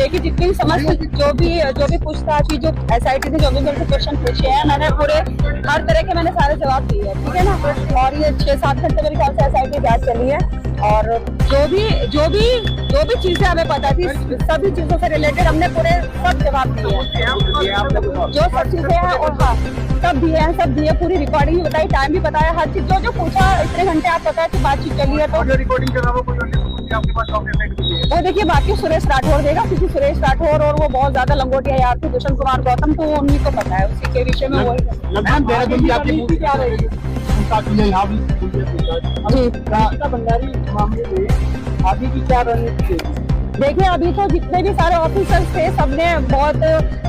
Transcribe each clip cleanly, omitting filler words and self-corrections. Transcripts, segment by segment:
देखिए जितनी भी समझ जो भी पूछताछ की, जो SIT ने जो भी मेरे से क्वेश्चन पूछे हैं, मैंने पूरे हर तरह के मैंने सारे जवाब दिए हैं, ठीक है ना। और ये 6-7 घंटे मेरे ख्याल से SIT जांच चली है, और जो भी चीजें हमें पता थी, सभी चीजों से रिलेटेड हमने पूरे सब जवाब दिए हैं, जो सब चीजें हैं, और हाँ सब दिए, पूरी रिकॉर्डिंग भी बताई, टाइम भी बताया, हर चीज जो पूछा। इतने घंटे आप पता है कि बातचीत चली है, तो रिकॉर्डिंग के अलावा कोई आपके पास वो देखिए बाकी सुरेश राठौर देगा, क्योंकि सुरेश राठौर और वो बहुत ज्यादा लंगोटिया यार थे, भूषण कुमार गौतम, तो उन्हीं को पता है उसी के विषय में। भंडारी मामले में आगे की क्या रणनीति है? देखिए अभी तो जितने भी सारे ऑफिसर्स थे, सबने बहुत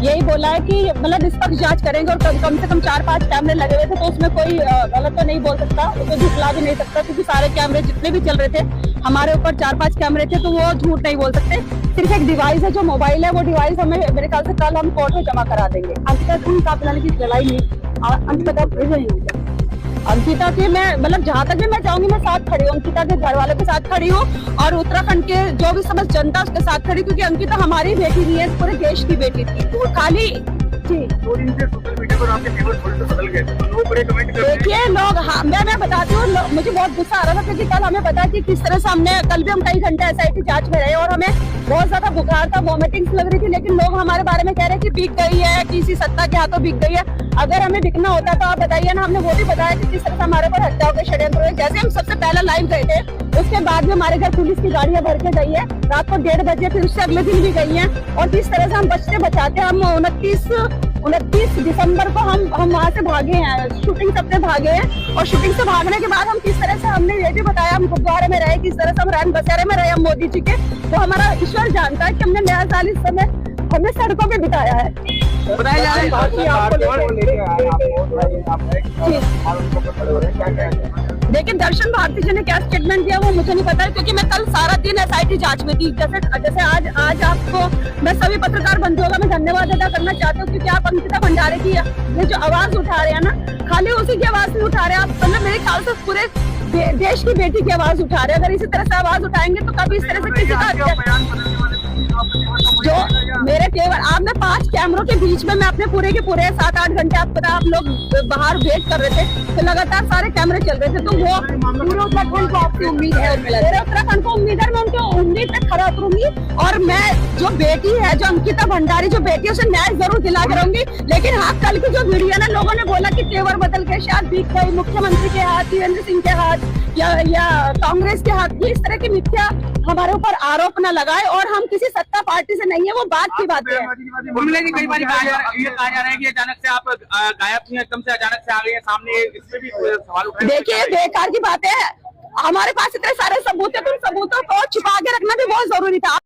यही बोला है कि मतलब निष्पक्ष जांच करेंगे, और कम से कम 4-5 कैमरे लगे हुए थे, तो उसमें कोई गलत तो नहीं बोल सकता, उसको झुठला भी नहीं सकता, क्योंकि सारे कैमरे जितने भी चल रहे थे, हमारे ऊपर 4-5 कैमरे थे, तो वो झूठ नहीं बोल सकते। सिर्फ एक डिवाइस है जो मोबाइल है, वो डिवाइस हमें मेरे ख्याल से कल हम कोर्ट में जमा करा देंगे। अंकिता का फिलहाल की जलाई नहीं, अंकिता के मैं मतलब जहाँ तक भी मैं चाहूंगी, मैं साथ खड़ी हूँ, अंकिता के घर वालों के साथ खड़ी हूँ, और उत्तराखंड के जो भी समस्त जनता उसके साथ खड़ी, क्योंकि अंकिता हमारी बेटी नहीं है, पूरे देश की बेटी थी। वो खाली देखिए लोग, हाँ मैं बताती हूँ, मुझे बहुत गुस्सा आ रहा था, क्योंकि कल हमें पता कि किस तरह से कल भी हम कई घंटे SIT जांच में रहे, और हमें बहुत ज्यादा बुखार था, वॉमिटिंग्स लग रही थी, लेकिन लोग हमारे बारे में कह रहे हैं कि बिक गई है, किसी सत्ता के हाथों बिक गई है। अगर हमें बिकना होता तो आप बताइए ना। हमने वो भी बताया कि किस तरह से हमारे ऊपर हत्याओं के षड्यंत्र हुए। जैसे हम सबसे पहला लाइव गए थे, उसके बाद में हमारे घर पुलिस की गाड़ियां भर के गई है, रात को 1:30 बजे, फिर उससे अगले दिन भी गई है, और किस तरह से हम बचते बचाते हम 29 दिसंबर को हम वहाँ से भागे हैं, शूटिंग सबसे भागे हैं, और शूटिंग से भागने के बाद हम किस तरह से, हमने ये भी बताया, हम गुरुद्वारे में रहे, किस तरह से हम रैन बसेरे में रहे, हम मोदी जी के, तो हमारा ईश्वर जानता है कि हमने नया साल इस समय हमने सड़कों पे बिताया है। लेकिन दर्शन भारती जी ने क्या स्टेटमेंट दिया वो मुझे नहीं पता है, क्योंकि मैं कल सारा दिन SIT जांच में थी। जैसे आज आपको मैं सभी पत्रकार बंधुओं का मैं धन्यवाद अदा करना चाहती हूँ, क्योंकि आप अंकिता भंडारी की ये जो आवाज उठा रहे हैं ना, खाली उसी की आवाज नहीं उठा रहे आप, मतलब मेरे ख्याल से पूरे देश की बेटी की आवाज उठा रहे हैं। अगर इसी तरह से आवाज उठाएंगे तो कभी इस तरह से किसी का जो मेरे केवल आपने 5 कैमरों के बीच में मैं अपने पूरे के पूरे 7-8 घंटे, आप पता आप लोग बाहर वेट कर रहे थे, तो लगातार सारे कैमरे चल रहे थे, तो वो पूरे उत्तराखंड को आपकी उम्मीद है, मेरे उत्तराखंड को उम्मीद है, मैं उनकी उम्मीद पे खरा उतरूंगी, और मैं जो बेटी है, जो अंकिता भंडारी जो बेटी है, उसे न्याय जरूर दिला करूंगी। लेकिन हाँ, कल की जो वीडियो ना, लोगों ने बोला कि तेवर बदल के शायद बिक गई, मुख्यमंत्री के हाथ, वीरेंद्र सिंह के हाथ, या कांग्रेस के हाथ, ये इस तरह की मिथ्या हमारे ऊपर आरोप न लगाए, और हम किसी सत्ता पार्टी से नहीं है, वो बात की बात है। कई बार कहा जा रहा है कि अचानक से आप गायब थी, एकदम से अचानक से आ गई है सामने, इसमें भी सवाल उठे। देखिए बेकार की बात है, हमारे पास इतने सारे सबूत है, तो सबूतों को छुपा के रखना भी बहुत जरूरी था।